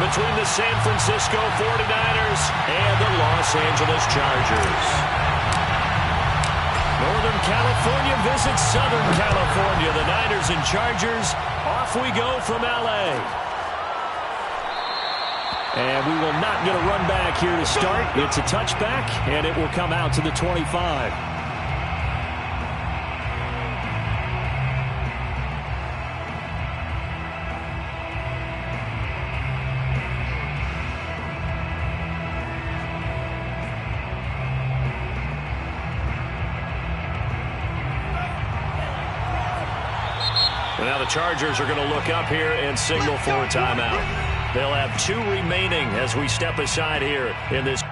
between the San Francisco 49ers and the Los Angeles Chargers. Northern California visits Southern California. The Niners and Chargers, off we go from L.A. And we will not get a run back here to start. It's a touchback, and it will come out to the 25. Now the Chargers are going to look up here and signal for a timeout. They'll have 2 remaining as we step aside here in this.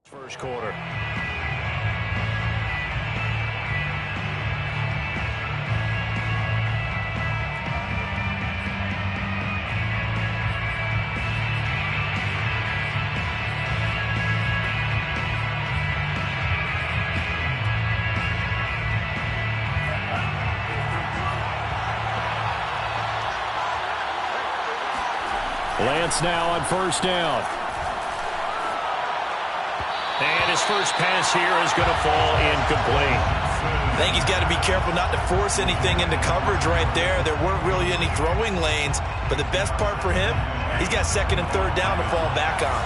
First quarter. Lance now on first down. And his first pass here is going to fall incomplete. I think he's got to be careful not to force anything into coverage right there. There weren't really any throwing lanes, but the best part for him, he's got second and third down to fall back on.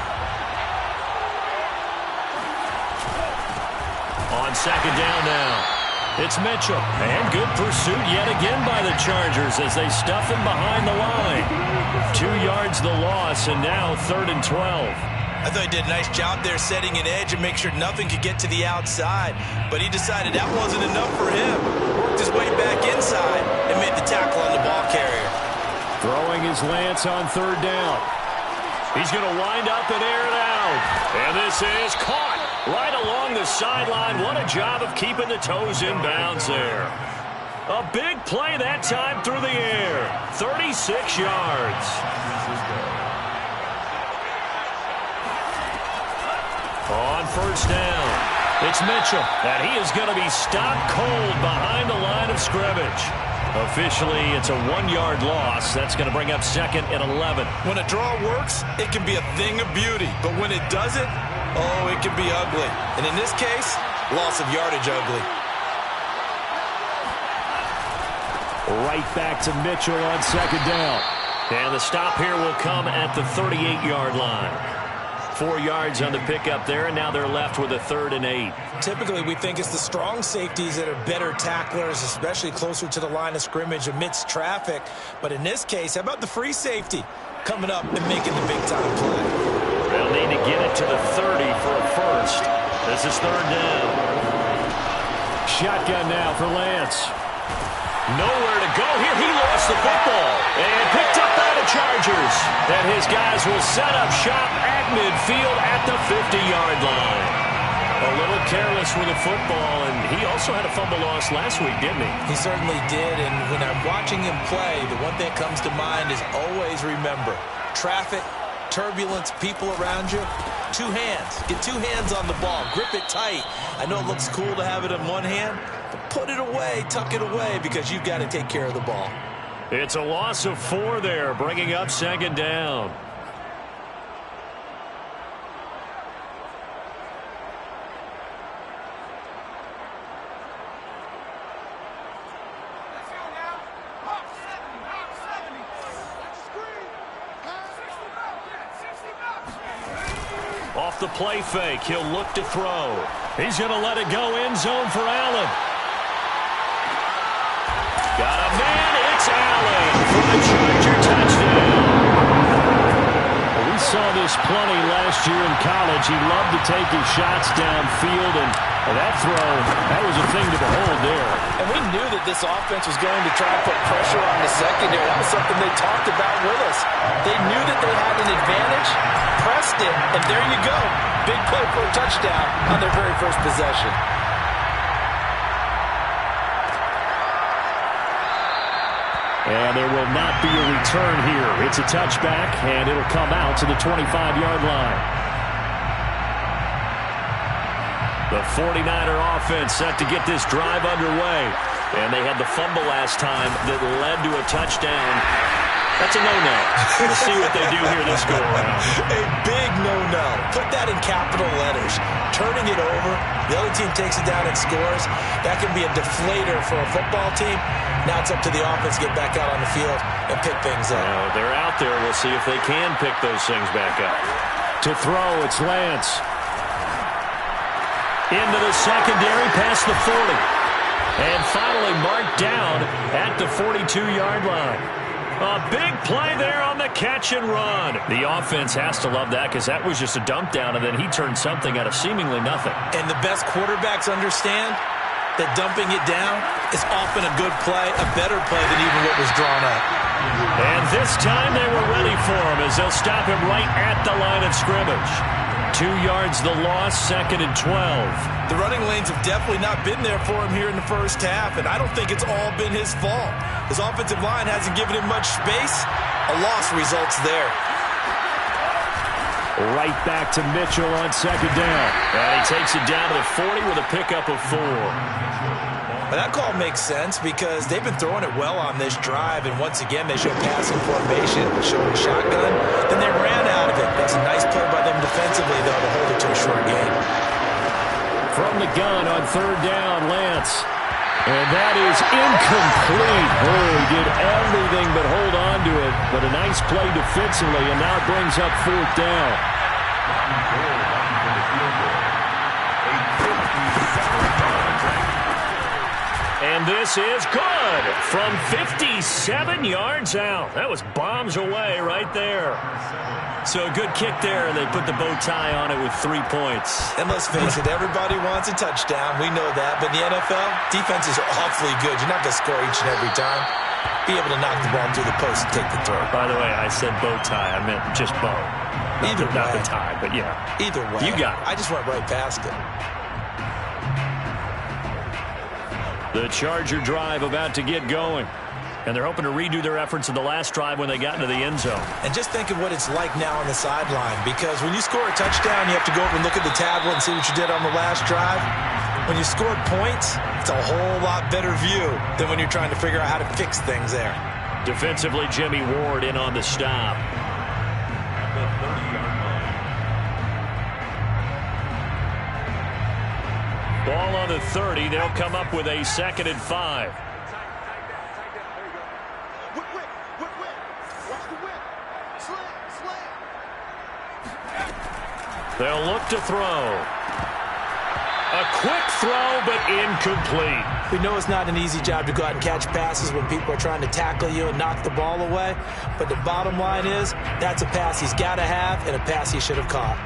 On second down now, it's Mitchell. And good pursuit yet again by the Chargers as they stuff him behind the line. 2 yards the loss, and now 3rd and 12. I thought he did a nice job there setting an edge and make sure nothing could get to the outside. But he decided that wasn't enough for him. Worked his way back inside and made the tackle on the ball carrier. Throwing his Lance on third down. He's going to wind up and air it out. And this is caught right along the sideline. What a job of keeping the toes in bounds there. A big play that time through the air. 36 yards. On first down, it's Mitchell, and he is going to be stopped cold behind the line of scrimmage. Officially, it's a 1-yard loss. That's going to bring up 2nd and 11. When a draw works, it can be a thing of beauty. But when it doesn't, oh, it can be ugly. And in this case, loss of yardage ugly. Right back to Mitchell on second down. And the stop here will come at the 38-yard line. 4 yards on the pickup there, and now they're left with a 3rd and 8. Typically, we think it's the strong safeties that are better tacklers, especially closer to the line of scrimmage amidst traffic. But in this case, how about the free safety coming up and making the big-time play? They'll need to get it to the 30 for a first. This is 3rd down. Shotgun now for Lance. Nowhere to go here. He lost the football and picked up by the Chargers. And his guys will set up shop at midfield at the 50-yard line. A little careless with the football, and he also had a fumble loss last week, didn't he? He certainly did, and when I'm watching him play, the one thing that comes to mind is always remember, traffic, turbulence, people around you, 2 hands. Get 2 hands on the ball. Grip it tight. I know it looks cool to have it in one hand, but put it away, tuck it away, because you've got to take care of the ball. It's a loss of 4 there, bringing up 2nd down. off the play fake. He'll look to throw. He's going to let it go end zone for Allen. Got a man. It's Allen for the Charger touchdown. We saw this plenty last year in college. He loved to take his shots downfield, and that throw, that was a thing to behold there. And we knew that this offense was going to try and put pressure on the secondary. That was something they talked about with us. They knew that they had an advantage, pressed it, and there you go. Big play for a touchdown on their very first possession. And there will not be a return here. It's a touchback, and it'll come out to the 25-yard line. The 49er offense set to get this drive underway. And they had the fumble last time that led to a touchdown. That's a no-no. We'll see what they do here this go-around. A big no-no. Put that in capital letters. Turning it over, the other team takes it down and scores. That can be a deflator for a football team. Now it's up to the offense to get back out on the field and pick things up. They're out there. We'll see if they can pick those things back up. To throw, it's Lance. Into the secondary, past the 40. And finally marked down at the 42-yard line. A big play there on the catch and run. The offense has to love that because that was just a dump down, and then he turned something out of seemingly nothing. And the best quarterbacks understand that dumping it down is often a good play, a better play than even what was drawn up. And this time they were ready for him as they'll stop him right at the line of scrimmage. 2 yards the loss, 2nd and 12. The running lanes have definitely not been there for him here in the first half, and I don't think it's all been his fault. His offensive line hasn't given him much space. A loss results there. Right back to Mitchell on 2nd down. And he takes it down to the 40 with a pickup of 4. But that call makes sense because they've been throwing it well on this drive, and once again they show passing formation, showing a shotgun. Then they ran out of it. That's a nice play by them defensively, though, to hold it to a short game. From the gun on 3rd down, Lance. And that is incomplete. Oh, he did everything but hold on to it. But a nice play defensively, and now it brings up 4th down. And this is good from 57 yards out. That was bombs away right there. So a good kick there, and they put the bow tie on it with 3 points. And let's face it, everybody wants a touchdown. We know that. But in the NFL, defense is awfully good. You're not going to score each and every time. Be able to knock the ball through the post and take the throw. By the way, I said bow tie. I meant just bow. Either way. Not the tie, but yeah. Either way. You got it. I just went right past it. The Charger drive about to get going. And they're hoping to redo their efforts in the last drive when they got into the end zone. And just think of what it's like now on the sideline, because when you score a touchdown, you have to go over and look at the tablet and see what you did on the last drive. When you scored points, it's a whole lot better view than when you're trying to figure out how to fix things there. Defensively, Jimmy Ward in on the stop. Ball on the 30. They'll come up with a 2nd and 5. They'll look to throw. A quick throw, but incomplete. We know it's not an easy job to go out and catch passes when people are trying to tackle you and knock the ball away. But the bottom line is, that's a pass he's got to have and a pass he should have caught.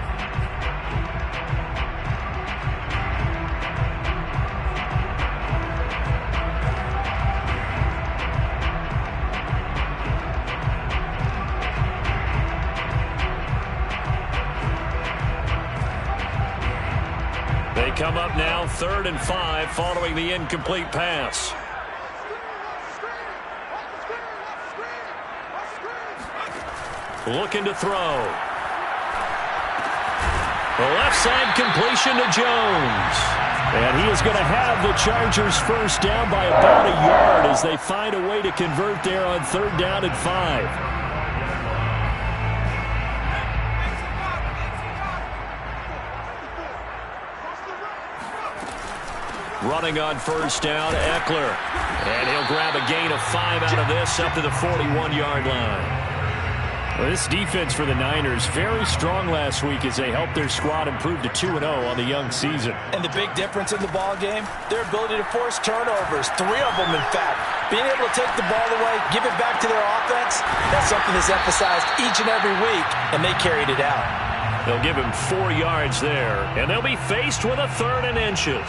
They come up now 3rd and 5 following the incomplete pass. Looking to throw. The left side completion to Jones. And he is going to have the Chargers first down by about a yard as they find a way to convert there on 3rd down and 5. Running on 1st down, Eckler. And he'll grab a gain of 5 out of this up to the 41-yard line. Well, this defense for the Niners, very strong last week as they helped their squad improve to 2-0 on the young season. And the big difference in the ball game, their ability to force turnovers, 3 of them in fact. Being able to take the ball away, give it back to their offense, that's something that's emphasized each and every week, and they carried it out. They'll give him 4 yards there, and they'll be faced with a 3rd and inches.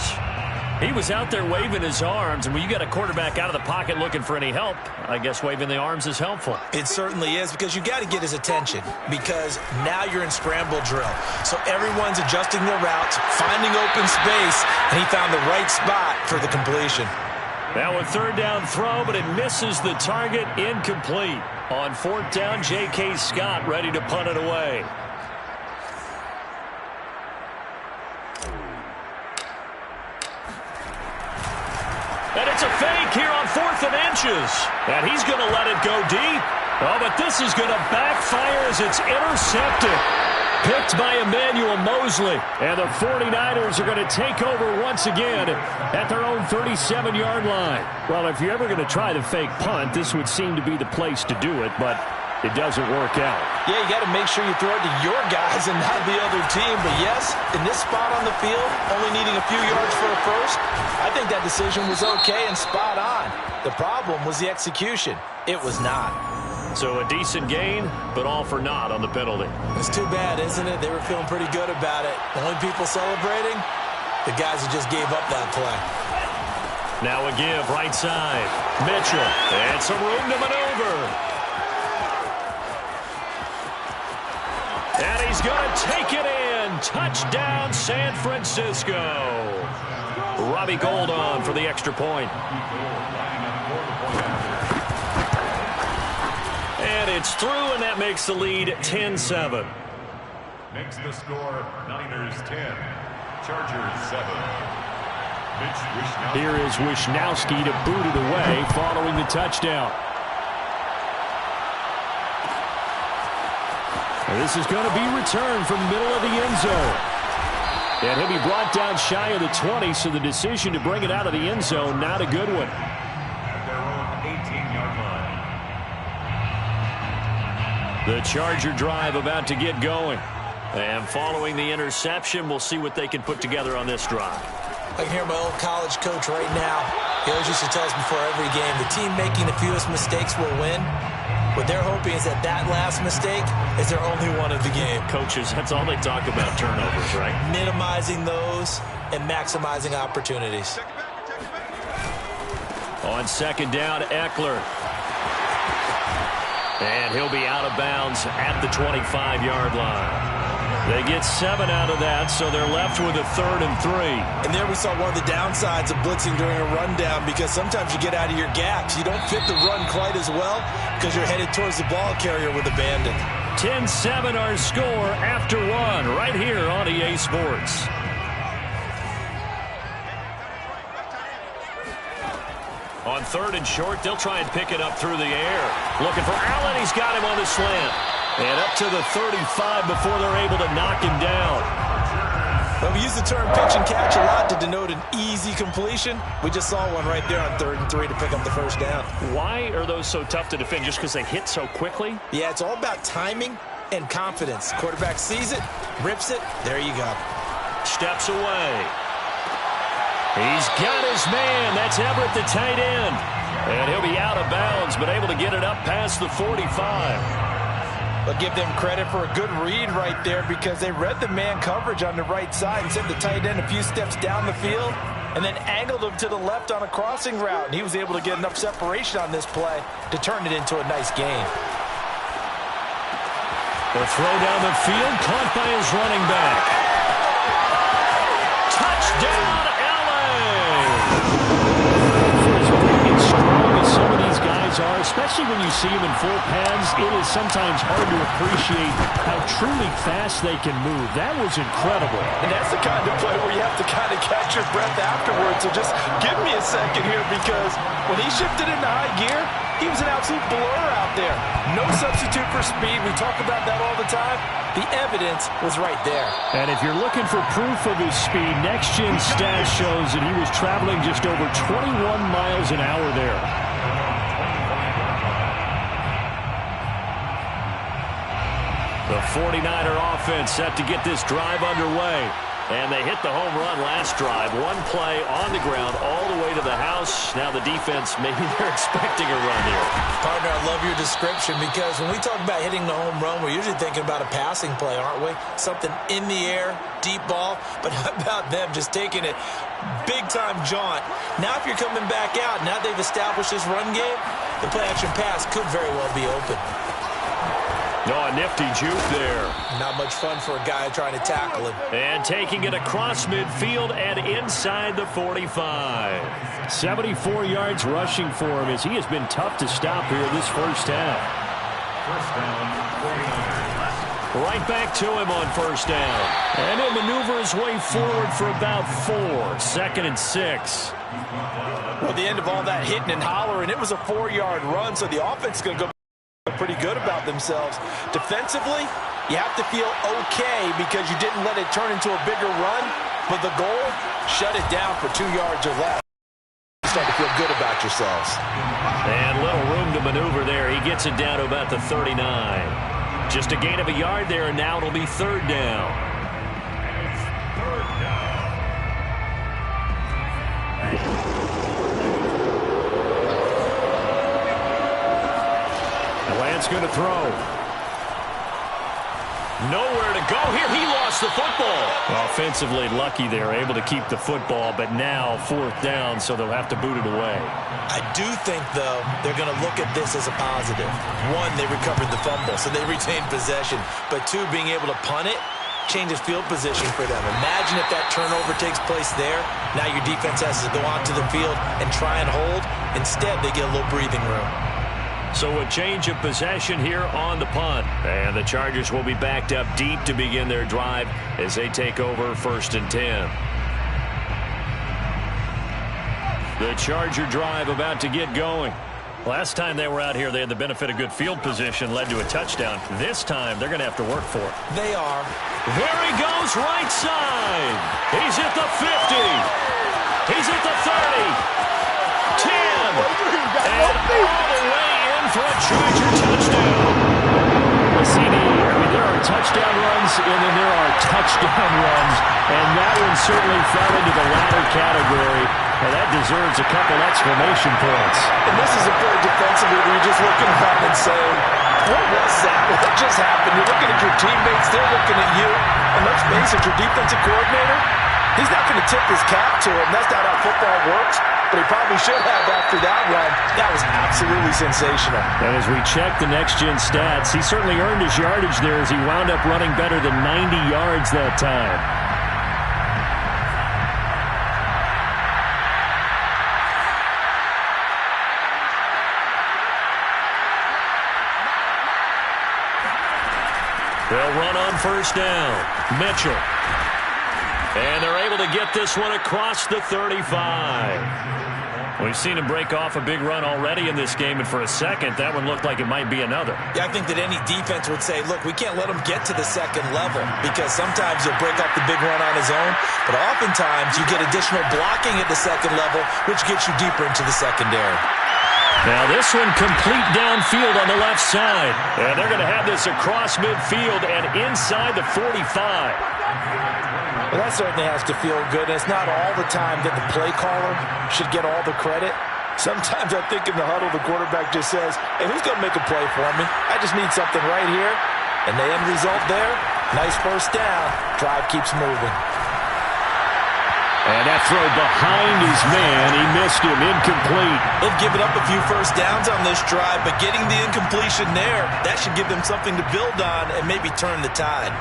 He was out there waving his arms, and when you got a quarterback out of the pocket looking for any help, I guess waving the arms is helpful. It certainly is, because you got to get his attention, because now you're in scramble drill. So everyone's adjusting their routes, finding open space, and he found the right spot for the completion. Now a 3rd down throw, but it misses the target, incomplete. On 4th down, J.K. Scott ready to punt it away. And it's a fake here on 4th and inches. And he's going to let it go deep. Oh, but this is going to backfire as it's intercepted. Picked by Emmanuel Mosley. And the 49ers are going to take over once again at their own 37-yard line. Well, if you're ever going to try the fake punt, this would seem to be the place to do it, but it doesn't work out. Yeah, you got to make sure you throw it to your guys and not the other team. But yes, in this spot on the field, only needing a few yards for a first, I think that decision was okay and spot on. The problem was the execution. It was not. So a decent gain, but all for naught on the penalty. It's too bad, isn't it? They were feeling pretty good about it. The only people celebrating, the guys who just gave up that play. Now a give, right side. Mitchell, and some room to maneuver. And he's going to take it in. Touchdown, San Francisco. Robbie Gould on for the extra point. And it's through, and that makes the lead 10-7. Makes the score Niners 10, Chargers 7. Here is Wishnowski to boot it away following the touchdown. And this is going to be returned from the middle of the end zone. And he'll be brought down shy of the 20, so the decision to bring it out of the end zone, not a good one. At their own 18-yard line. The Charger drive about to get going. And following the interception, we'll see what they can put together on this drive. I can hear my old college coach right now. He always used to tell us before every game, the team making the fewest mistakes will win. What they're hoping is that that last mistake is their only one of the game. Coaches, that's all they talk about, turnovers, right? Minimizing those and maximizing opportunities. On 2nd down, Eckler. And he'll be out of bounds at the 25-yard line. They get 7 out of that, so they're left with a 3rd and 3. And there we saw one of the downsides of blitzing during a rundown, because sometimes you get out of your gaps. You don't fit the run quite as well because you're headed towards the ball carrier with abandon. 10-7 our score after 1 right here on EA Sports. On 3rd and short, they'll try and pick it up through the air. Looking for Allen. He's got him on the slant. And up to the 35 before they're able to knock him down. Well, we use the term pitch and catch a lot to denote an easy completion. We just saw one right there on 3rd and 3 to pick up the first down. Why are those so tough to defend? Just because they hit so quickly? Yeah, it's all about timing and confidence. Quarterback sees it, rips it, there you go. Steps away. He's got his man. That's Everett, the tight end. And he'll be out of bounds, but able to get it up past the 45. But give them credit for a good read right there, because they read the man coverage on the right side and sent the tight end a few steps down the field and then angled him to the left on a crossing route. And he was able to get enough separation on this play to turn it into a nice gain. The throw down the field, caught by his running back. Touchdown, for as big and strong as some of these guys are, especially when you see them in full pads, it is sometimes hard to appreciate how truly fast they can move. That was incredible. And that's the kind of play where you have to kind of catch your breath afterwards. So just give me a second here, because when he shifted into high gear, he was an absolute blur out there. No substitute for speed. We talk about that all the time. The evidence was right there. And if you're looking for proof of his speed, Next Gen Stats shows that he was traveling just over 21 miles an hour there. The 49er offense set to get this drive underway. And they hit the home run last drive. One play on the ground all the way to the house. Now the defense, maybe they're expecting a run here. Partner, I love your description because when we talk about hitting the home run, we're usually thinking about a passing play, aren't we? Something in the air, deep ball. But how about them just taking it big-time jaunt? Now if you're coming back out, now they've established this run game, the play-action pass could very well be open. Oh, a nifty juke there. Not much fun for a guy trying to tackle him. And taking it across midfield and inside the 45. 74 yards rushing for him as he has been tough to stop here this first half. First down, 49ers. Right back to him on first down. And he'll maneuver his way forward for about 4. 2nd and 6. Well, at the end of all that hitting and hollering, it was a 4-yard run, so the offense is going to go pretty good about themselves. Defensively, you have to feel okay because you didn't let it turn into a bigger run, but the goal, shut it down for 2 yards or less. You start to feel good about yourselves. And little room to maneuver there. He gets it down to about the 39. Just a gain of a yard there, and now it'll be 3rd down. Third down. Lance going to throw. Nowhere to go here. He lost the football. Offensively lucky they're able to keep the football, but now 4th down, so they'll have to boot it away. I do think, though, they're going to look at this as a positive. 1, they recovered the fumble, so they retained possession. But 2, being able to punt it changes field position for them. Imagine if that turnover takes place there. Now your defense has to go onto the field and try and hold. Instead, they get a little breathing room. So a change of possession here on the punt. And the Chargers will be backed up deep to begin their drive as they take over 1st and 10. The Charger drive about to get going. Last time they were out here, they had the benefit of good field position, led to a touchdown. This time, they're going to have to work for it. They are. There he goes, right side. He's at the 50. He's at the 30. 10. And all the way in for a Charger touchdown. CD, there are touchdown runs, and then there are touchdown runs, and that one certainly fell into the latter category, and that deserves a couple exclamation points. And this is a play defensively where you're just looking around and saying, what was that? What just happened? You're looking at your teammates, they're looking at you, and let's face it, your defensive coordinator, he's not going to tip his cap to him. That's not how football works. But he probably should have after that run. That was absolutely sensational. And as we check the next-gen stats, he certainly earned his yardage there as he wound up running better than 90 yards that time. They'll run on first down. Mitchell. And they're able to get this one across the 35. We've seen him break off a big run already in this game, and for a second, that one looked like it might be another. Yeah, I think that any defense would say, look, we can't let him get to the second level because sometimes he'll break off the big run on his own, but oftentimes you get additional blocking at the second level, which gets you deeper into the secondary. Now this one complete downfield on the left side, and they're going to have this across midfield and inside the 45. Well, that certainly has to feel good. And it's not all the time that the play caller should get all the credit. Sometimes I think in the huddle, the quarterback just says, hey, who's going to make a play for me? I just need something right here. And the end result there, nice first down. Drive keeps moving. And that throw behind his man, he missed him, incomplete. They've given up a few first downs on this drive, but getting the incompletion there, that should give them something to build on and maybe turn the tide.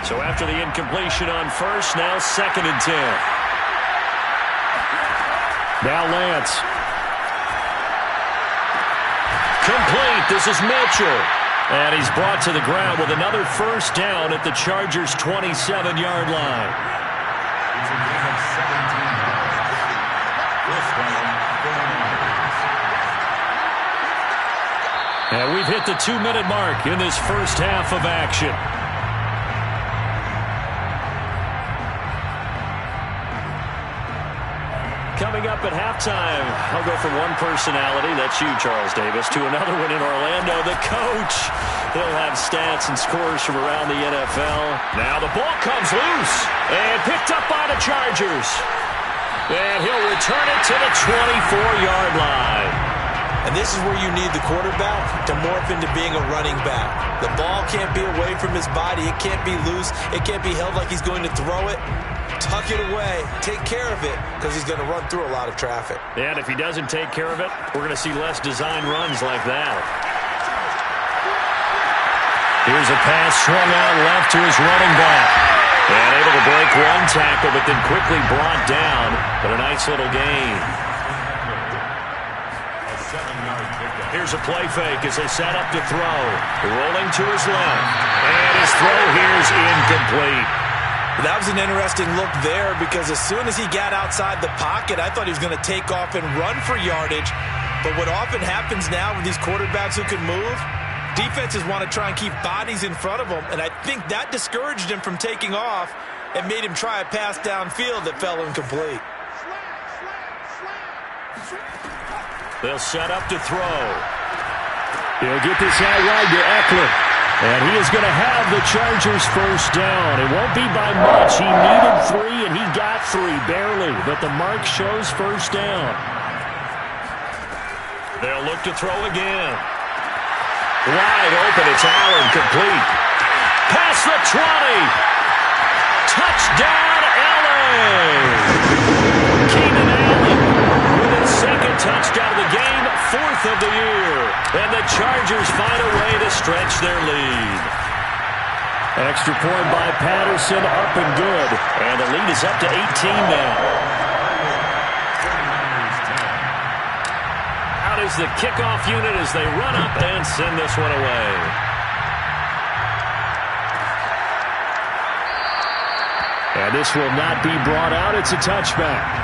So after the incompletion on first, now 2nd and 10. Now Lance. Complete. This is Mitchell. And he's brought to the ground with another first down at the Chargers' 27-yard line. It's a gain of 17 yards. First down, 49ers. And we've hit the 2-minute mark in this first half of action. Coming up up at halftime. I'll go from one personality, that's you, Charles Davis, to another one in Orlando, the coach. He'll have stats and scores from around the NFL. Now the ball comes loose and picked up by the Chargers. And he'll return it to the 24-yard line. And this is where you need the quarterback to morph into being a running back. The ball can't be away from his body. It can't be loose. It can't be held like he's going to throw it. Tuck it away. Take care of it because he's going to run through a lot of traffic. And if he doesn't take care of it, we're going to see less design runs like that. Here's a pass swung out left to his running back. And able to break one tackle, but then quickly brought down. But a nice little gain. Here's a play fake as they set up to throw. Rolling to his left. And his throw here's incomplete. That was an interesting look there because as soon as he got outside the pocket, I thought he was going to take off and run for yardage. But what often happens now with these quarterbacks who can move, defenses want to try and keep bodies in front of them. And I think that discouraged him from taking off and made him try a pass downfield that fell incomplete. They'll set up to throw. He'll get this out wide to Eckler. And he is going to have the Chargers first down. It won't be by much. He needed 3, and he got 3, barely. But the mark shows first down. They'll look to throw again. Wide open. It's Allen, complete. Past the 20. Touchdown, Allen. Keenan Allen with his second touchdown of the game, 4th of the year. And the Chargers find a way to stretch their lead. Extra point by Patterson, up and good. And the lead is up to 18 now. Out is the kickoff unit as they run up and send this one away. And this will not be brought out. It's a touchback.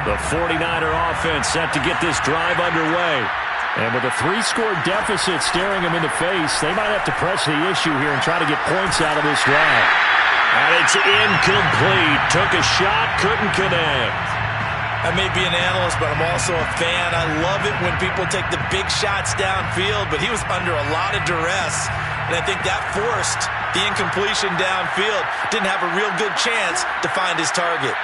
The 49er offense set to get this drive underway. And with a 3-score deficit staring them in the face, they might have to press the issue here and try to get points out of this drive. And it's incomplete. Took a shot, couldn't connect. I may be an analyst, but I'm also a fan. I love it when people take the big shots downfield, but he was under a lot of duress. And I think that forced the incompletion downfield. Didn't have a real good chance to find his target.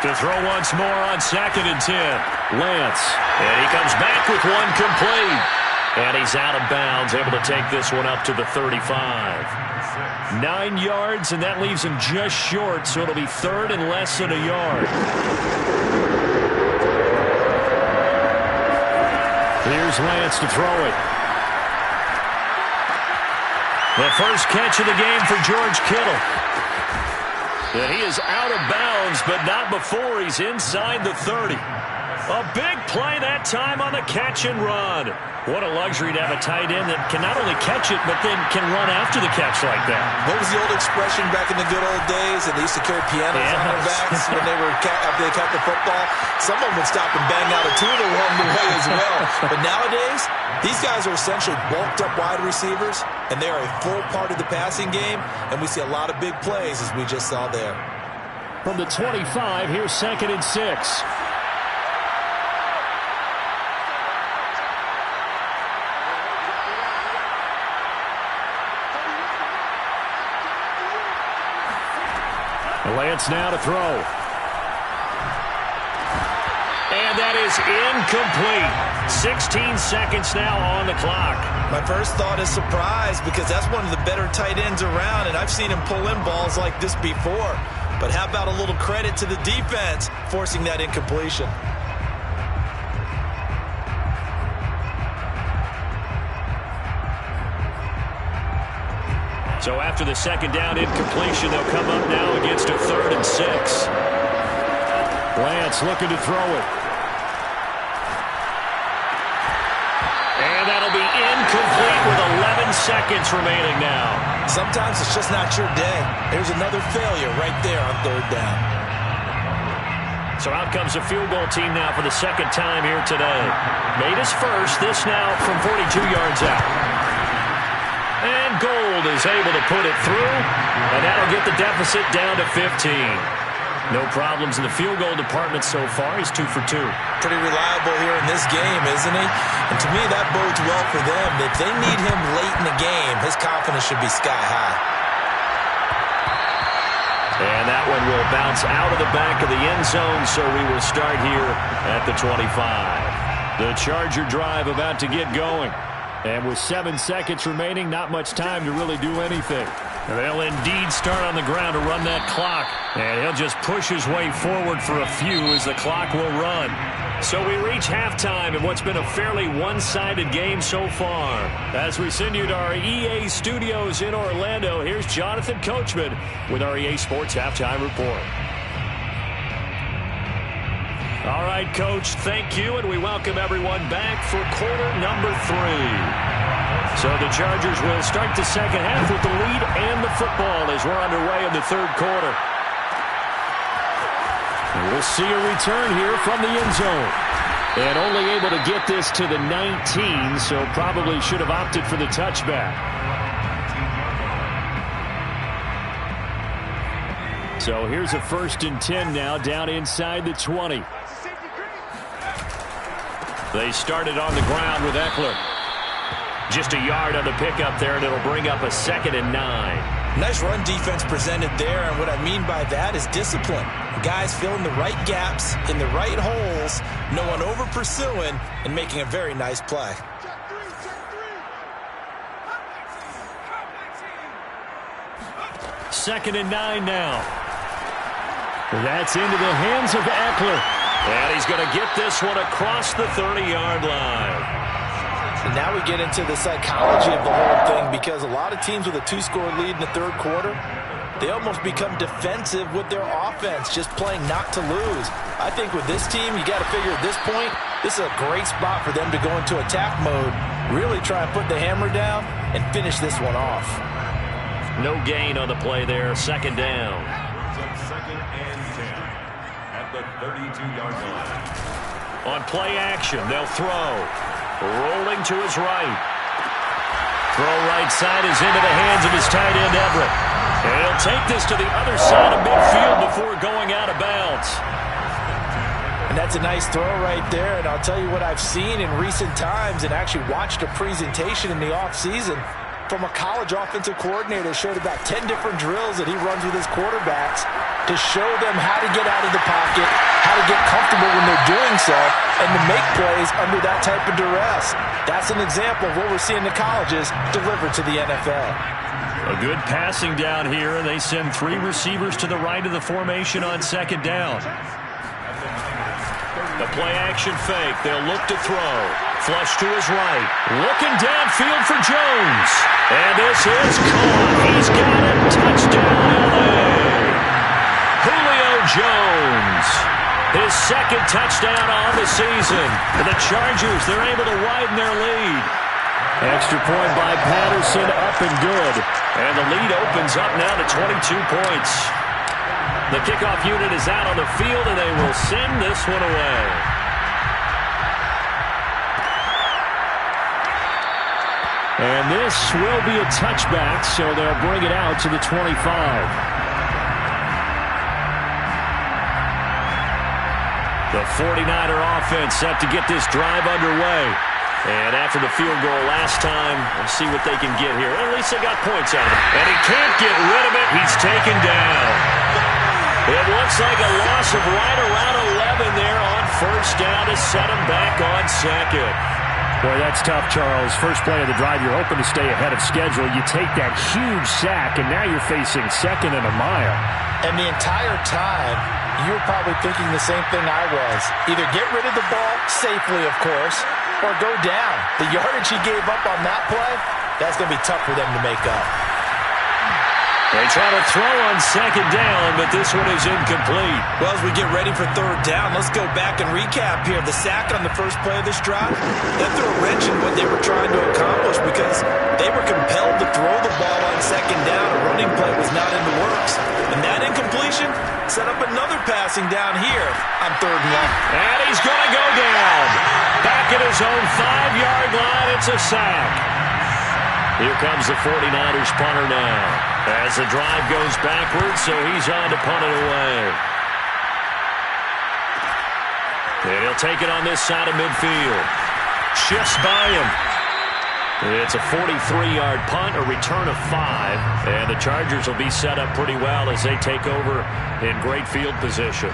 To throw once more on 2nd and 10. Lance. And he comes back with one complete. And he's out of bounds, able to take this one up to the 35. 9 yards, and that leaves him just short, so it'll be 3rd and less than a yard. Here's Lance to throw it. The first catch of the game for George Kittle. And he is out of bounds, but not before he's inside the 30. A big play that time on the catch and run. What a luxury to have a tight end that can not only catch it, but then can run after the catch like that. What was the old expression back in the good old days? And they used to carry pianos on their backs when they were after they caught the football. Someone would stop and bang out a tune along the way as well. But nowadays, these guys are essentially bulked up wide receivers, and they are a full part of the passing game, and we see a lot of big plays as we just saw there. From the 25, here's 2nd and 6. Lance now to throw. And that is incomplete. 16 seconds now on the clock. My first thought is surprise because that's one of the better tight ends around, and I've seen him pull in balls like this before. But how about a little credit to the defense forcing that incompletion? So after the second down incompletion, they'll come up now against a 3rd and 6. Lance looking to throw it. And that'll be incomplete with 11 seconds remaining now. Sometimes it's just not your day. There's another failure right there on 3rd down. So out comes the field goal team now for the second time here today. Made his first. This now from 42 yards out. And Gold is able to put it through. And that'll get the deficit down to 15. No problems in the field goal department so far. He's 2 for 2. Pretty reliable here in this game, isn't he? And to me, that bodes well for them. If they need him late in the game, his confidence should be sky high. And that one will bounce out of the back of the end zone, so we will start here at the 25. The Charger drive about to get going. And with 7 seconds remaining, not much time to really do anything. They'll indeed start on the ground to run that clock. And he'll just push his way forward for a few as the clock will run. So we reach halftime in what's been a fairly one-sided game so far. As we send you to our EA studios in Orlando, here's Jonathan Coachman with our EA Sports Halftime Report. All right, Coach, thank you, and we welcome everyone back for quarter number 3. So the Chargers will start the second half with the lead and the football as we're underway in the third quarter. And we'll see a return here from the end zone. And only able to get this to the 19, so probably should have opted for the touchback. So here's a 1st and 10 now down inside the 20. They started on the ground with Eckler. Just a yard on the pickup there, and it'll bring up a 2nd and 9. Nice run defense presented there, and what I mean by that is discipline. Guys filling the right gaps in the right holes, no one over pursuing, and making a very nice play. Second and 9 now. That's into the hands of Eckler. And he's going to get this one across the 30-yard line. And now we get into the psychology of the whole thing, because a lot of teams with a 2-score lead in the third quarter, they almost become defensive with their offense, just playing not to lose. I think with this team, you got to figure at this point, this is a great spot for them to go into attack mode, really try and put the hammer down and finish this one off. No gain on the play there, 2nd down. Second and 10 at the 32-yard line. On play action, they'll throw. Rolling to his right. Throw right side is into the hands of his tight end, Everett. And he'll take this to the other side of midfield before going out of bounds. And that's a nice throw right there. And I'll tell you what I've seen in recent times and actually watched a presentation in the offseason from a college offensive coordinator. Showed about 10 different drills that he runs with his quarterbacks to show them how to get out of the pocket, how to get comfortable when they're doing so, and to make plays under that type of duress. That's an example of what we're seeing the colleges deliver to the NFL. A good passing down here, and they send 3 receivers to the right of the formation on 2nd down. The play-action fake. They'll look to throw. Flush to his right. Looking downfield for Jones. And this is caught. He's got it. Touchdown, L.A. Julio Jones. His 2nd touchdown on the season. And the Chargers, they're able to widen their lead. Extra point by Patterson, up and good. And the lead opens up now to 22 points. The kickoff unit is out on the field, and they will send this one away. And this will be a touchback, so they'll bring it out to the 25. The 49er offense set to get this drive underway. And after the field goal last time, we'll see what they can get here. At least they got points out of it. And he can't get rid of it. He's taken down. It looks like a loss of right around 11 there on 1st down to set him back on 2nd. Boy, that's tough, Charles. First play of the drive, you're hoping to stay ahead of schedule. You take that huge sack, and now you're facing 2nd and a mile. And the entire time, you were probably thinking the same thing I was. Either get rid of the ball, safely, of course, or go down. The yardage he gave up on that play, that's going to be tough for them to make up. They try to throw on 2nd down, but this one is incomplete. Well, as we get ready for 3rd down, let's go back and recap here. The sack on the first play of this drive, that threw a wrench in what they were trying to accomplish because they were compelled to throw the ball on 2nd down. A running play was not in the works. And that incompletion set up another passing down here on 3rd and long. And he's going to go down. Back at his own 5-yard line, it's a sack. Here comes the 49ers punter now. As the drive goes backwards, so he's on to punt it away. And he'll take it on this side of midfield. Shifts by him. It's a 43-yard punt, a return of 5. And the Chargers will be set up pretty well as they take over in great field position.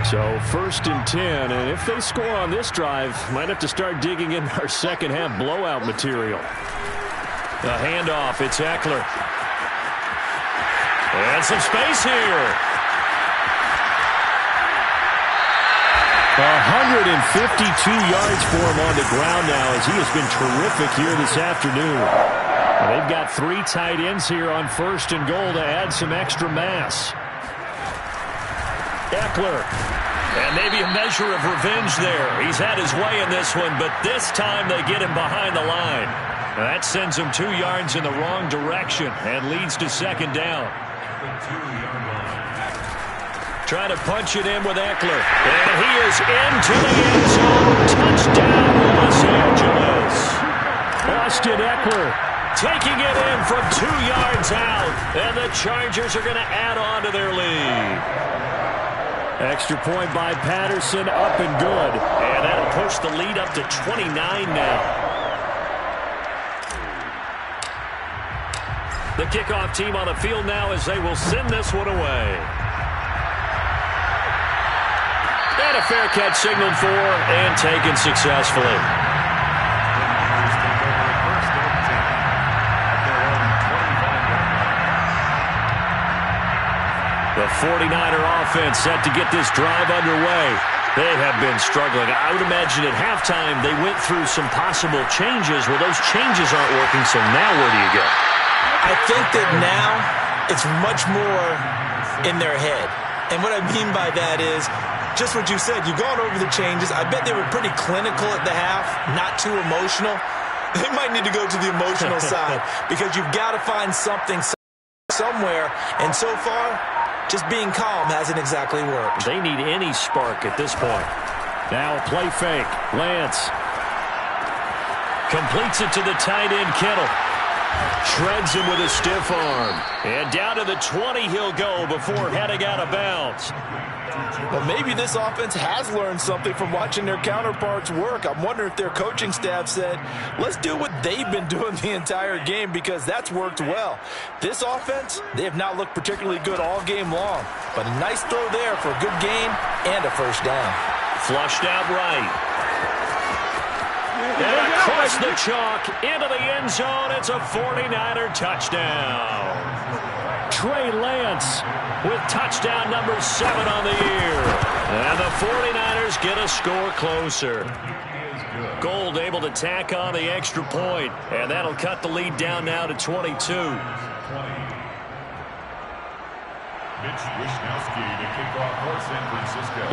So 1st and 10, and if they score on this drive, might have to start digging in our second half blowout material. The handoff, it's Eckler. And some space here. 152 yards for him on the ground now as he has been terrific here this afternoon. And they've got 3 tight ends here on 1st and goal to add some extra mass. Eckler. And maybe a measure of revenge there. He's had his way in this one, but this time they get him behind the line. And that sends him 2 yards in the wrong direction and leads to 2nd down. Trying to punch it in with Eckler. And he is into the end zone. Touchdown, Los Angeles. Austin Eckler taking it in from 2 yards out. And the Chargers are going to add on to their lead. Extra point by Patterson, up and good. And that'll push the lead up to 29 now. The kickoff team on the field now as they will send this one away. And a fair catch signaled for and taken successfully. The 49er offense set to get this drive underway. They have been struggling. I would imagine at halftime they went through some possible changes. Well, those changes aren't working, so now where do you go? I think that now it's much more in their head. And what I mean by that is just what you said. You've gone over the changes. I bet they were pretty clinical at the half, not too emotional. They might need to go to the emotional side because you've got to find something somewhere. And so far, just being calm hasn't exactly worked. They need any spark at this point. Now a play fake. Lance completes it to the tight end, Kittle. Shreds him with a stiff arm. And down to the 20 he'll go before heading out of bounds. Well, maybe this offense has learned something from watching their counterparts work. I'm wondering if their coaching staff said, let's do what they've been doing the entire game because that's worked well. This offense, they have not looked particularly good all game long. But a nice throw there for a good gain and a 1st down. Flushed out right. And across the chalk into the end zone. It's a 49er touchdown. Trey Lance with touchdown number 7 on the year. And the 49ers get a score closer. Gold able to tack on the extra point. And that'll cut the lead down now to 22.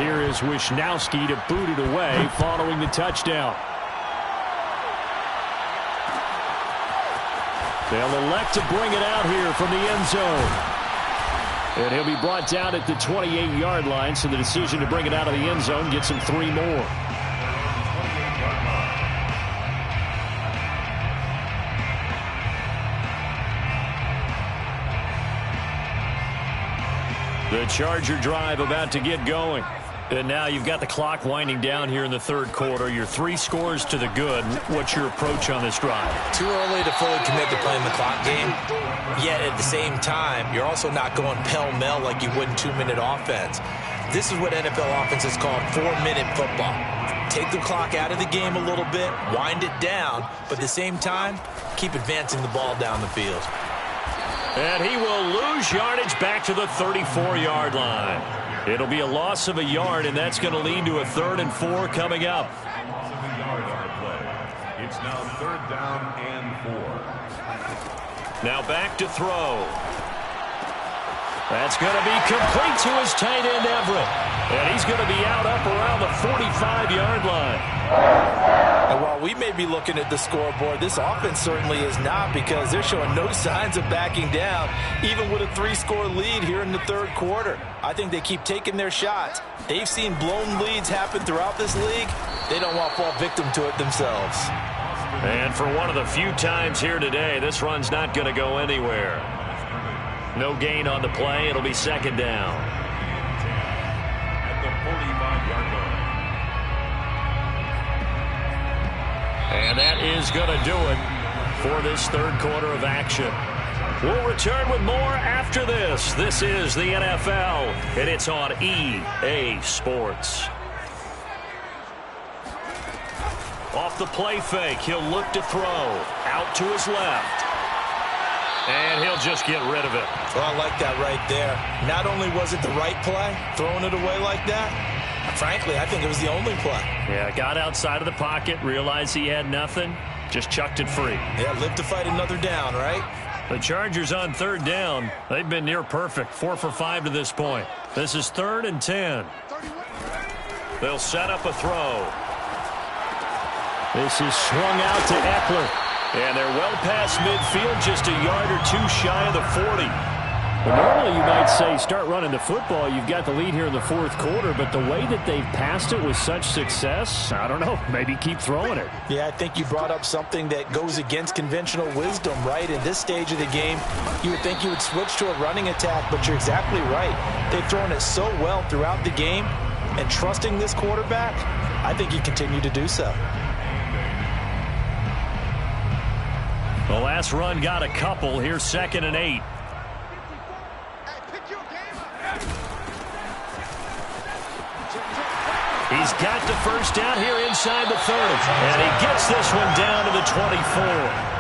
Here is Wishnowski to boot it away following the touchdown. They'll elect to bring it out here from the end zone. And he'll be brought down at the 28-yard line, so the decision to bring it out of the end zone gets him 3 more. The Charger drive about to get going. And now you've got the clock winding down here in the 3rd quarter. You're 3 scores to the good. What's your approach on this drive? Too early to fully commit to playing the clock game. Yet at the same time, you're also not going pell-mell like you would in 2-minute offense. This is what NFL offenses call 4-minute football. Take the clock out of the game a little bit, wind it down, but at the same time, keep advancing the ball down the field. And he will lose yardage back to the 34-yard line. It'll be a loss of a yard, and that's going to lead to a 3rd and 4 coming up. It's now 3rd down and 4. Now back to throw. That's going to be complete to his tight end, Everett. And he's going to be out up around the 45-yard line. And while we may be looking at the scoreboard. This offense certainly is not, because they're showing no signs of backing down, even with a 3-score lead here in the third quarter. I think they keep taking their shots. They've seen blown leads happen throughout this league. They don't want to fall victim to it themselves. And for one of the few times here today, this run's not going to go anywhere. No gain on the play. It'll be second down. At the 45-yard line. And that is going to do it for this third quarter of action. We'll return with more after this. This is the NFL, and it's on EA Sports. Off the play fake, he'll look to throw. Out to his left. And he'll just get rid of it. Well, I like that right there. Not only was it the right play, throwing it away like that, frankly, I think it was the only play. Yeah, got outside of the pocket, realized he had nothing, just chucked it free. Yeah, live to fight another down, right? The Chargers on third down, they've been near perfect, 4 for 5 to this point. This is 3rd and 10. They'll set up a throw. This is swung out to Eckler. And they're well past midfield, just a yard or two shy of the 40. But normally you might say start running the football. You've got the lead here in the fourth quarter, but the way that they've passed it with such success, I don't know, maybe keep throwing it. Yeah, I think you brought up something that goes against conventional wisdom, right? In this stage of the game, you would think you would switch to a running attack, but you're exactly right. They've thrown it so well throughout the game, and trusting this quarterback, I think you continue to do so. The last run got a couple. Here's 2nd and 8. He's got the first down here inside the 30. And he gets this one down to the 24.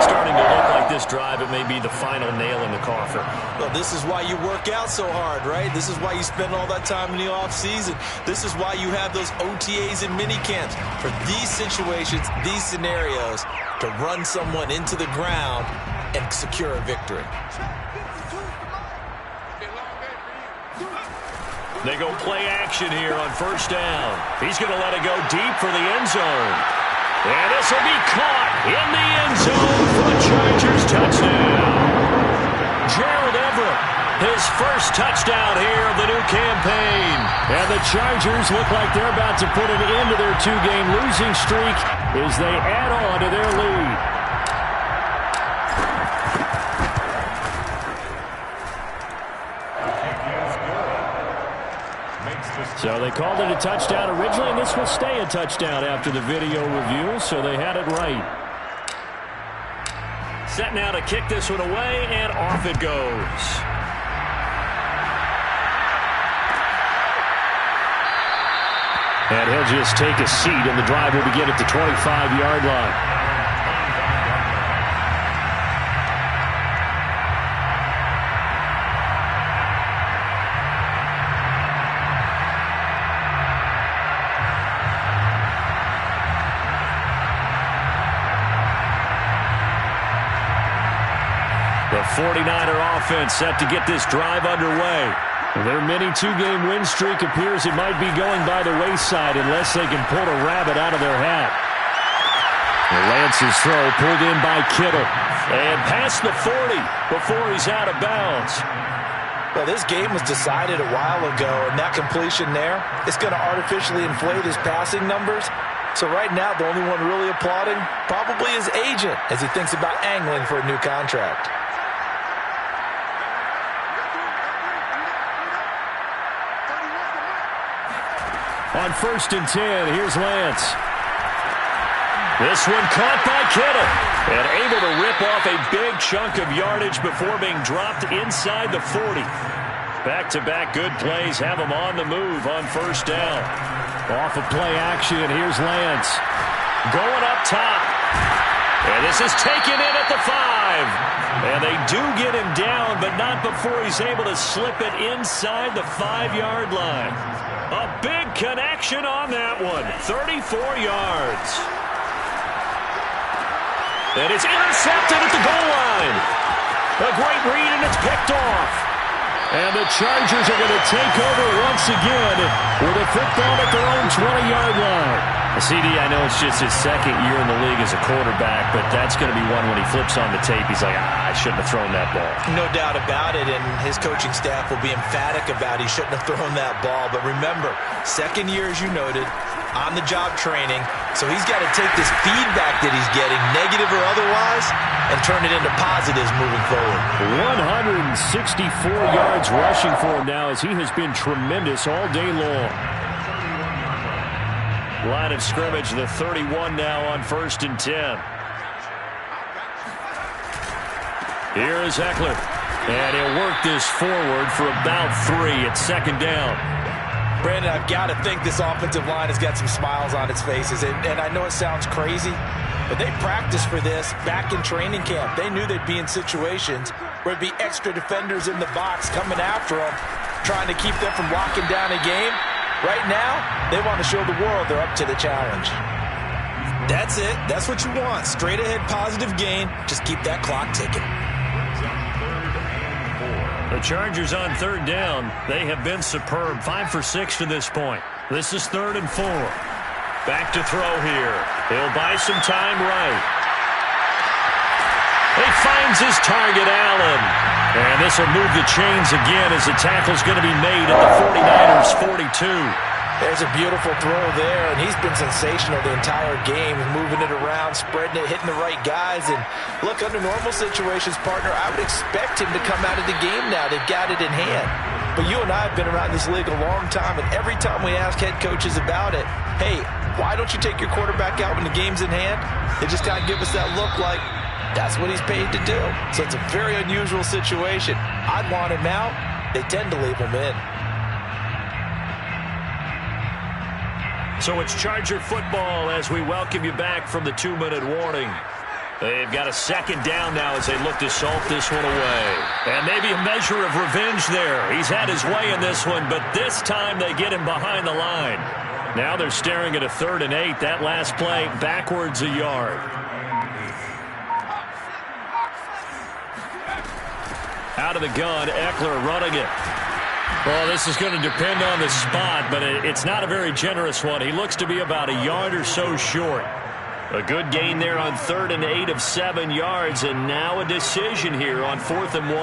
Starting to look like this drive, it may be the final nail in the coffin. Well, this is why you work out so hard, right? This is why you spend all that time in the offseason. This is why you have those OTAs and mini camps. For these situations, these scenarios, to run someone into the ground and secure a victory. They go play action here on first down. He's going to let it go deep for the end zone. And this will be caught in the end zone for the Chargers touchdown. Gerald Everett, his first touchdown here of the new campaign. And the Chargers look like they're about to put an end to their 2-game losing streak as they add on to their lead. So they called it a touchdown originally, and this will stay a touchdown after the video review, so they had it right. Set now to kick this one away, and off it goes. And he'll just take a seat, and the drive will begin at the 25-yard line. The 49er offense set to get this drive underway. Their mini 2-game win streak appears it might be going by the wayside unless they can pull a rabbit out of their hat. Lance's throw pulled in by Kittle. And past the 40 before he's out of bounds. Well, this game was decided a while ago, and that completion there, it's going to artificially inflate his passing numbers. So right now, the only one really applauding probably his agent as he thinks about angling for a new contract. On 1st and 10, here's Lance. This one caught by Kittle. And able to rip off a big chunk of yardage before being dropped inside the 40. Back-to-back good plays have him on the move on first down. Off of play action, here's Lance. Going up top. And this is taken in at the 5. And they do get him down, but not before he's able to slip it inside the 5-yard line. A big connection on that one. 34 yards. And it's intercepted at the goal line. A great read, and it's picked off. And the Chargers are going to take over once again with a football at their own 20-yard line. CD, I know it's just his second year in the league as a quarterback, but that's going to be one when he flips on the tape. He's like, I shouldn't have thrown that ball. No doubt about it, and his coaching staff will be emphatic about he shouldn't have thrown that ball. But remember, second year, as you noted, on-the-job training, so he's got to take this feedback that he's getting, negative or otherwise, and turn it into positives moving forward. 164 yards rushing for him now as he has been tremendous all day long. Line of scrimmage, the 31 now on 1st and 10. Here is Eckler. And he'll work this forward for about 3 at 2nd down. Brandon, I've got to think this offensive line has got some smiles on its faces. And I know it sounds crazy, but they practiced for this back in training camp. They knew they'd be in situations where it'd be extra defenders in the box coming after them, trying to keep them from locking down a game. Right now, they want to show the world they're up to the challenge. That's it. That's what you want. Straight ahead positive gain. Just keep that clock ticking. The Chargers on 3rd down. They have been superb. 5 for 6 to this point. This is 3rd and 4. Back to throw here. He'll buy some time right. He finds his target, Allen. And this will move the chains again as the tackle's going to be made at the 49ers' 42. There's a beautiful throw there, and he's been sensational the entire game, moving it around, spreading it, hitting the right guys. And look, under normal situations, partner, I would expect him to come out of the game now. They've got it in hand. But you and I have been around this league a long time, and every time we ask head coaches about it, hey, why don't you take your quarterback out when the game's in hand? They just kind of give us that look like, that's what he's paid to do. So it's a very unusual situation. I'd want him out. They tend to leave him in. So it's Charger football as we welcome you back from the 2-minute warning. They've got a 2nd down now as they look to salt this one away. And maybe a measure of revenge there. He's had his way in this one, but this time they get him behind the line. Now they're staring at a 3rd and 8. That last play backwards a yard. Out of the gun, Eckler running it. Well, this is going to depend on the spot, but it's not a very generous one. He looks to be about a yard or so short. A good gain there on 3rd and 8 of 7 yards, and now a decision here on 4th and 1.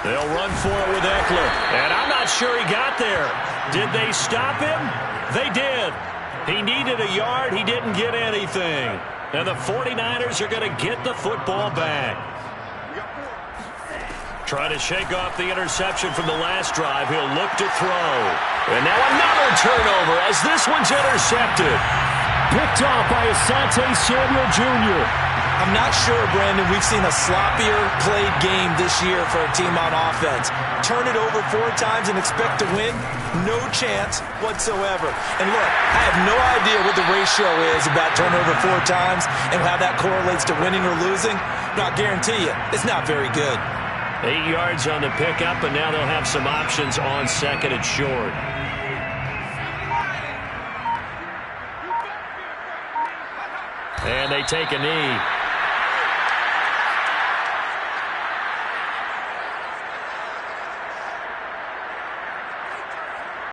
They'll run for it with Eckler, and I'm not sure he got there. Did they stop him? They did. He needed a yard. He didn't get anything. And the 49ers are going to get the football back. Trying to shake off the interception from the last drive. He'll look to throw. And now another turnover as this one's intercepted. Picked off by Asante Samuel Jr. I'm not sure, Brandon, we've seen a sloppier played game this year for a team on offense. Turn it over 4 times and expect to win? No chance whatsoever. And look, I have no idea what the ratio is about turnover 4 times and how that correlates to winning or losing. But I'll guarantee you, it's not very good. 8 yards on the pickup, and now they'll have some options on 2nd and short. And they take a knee.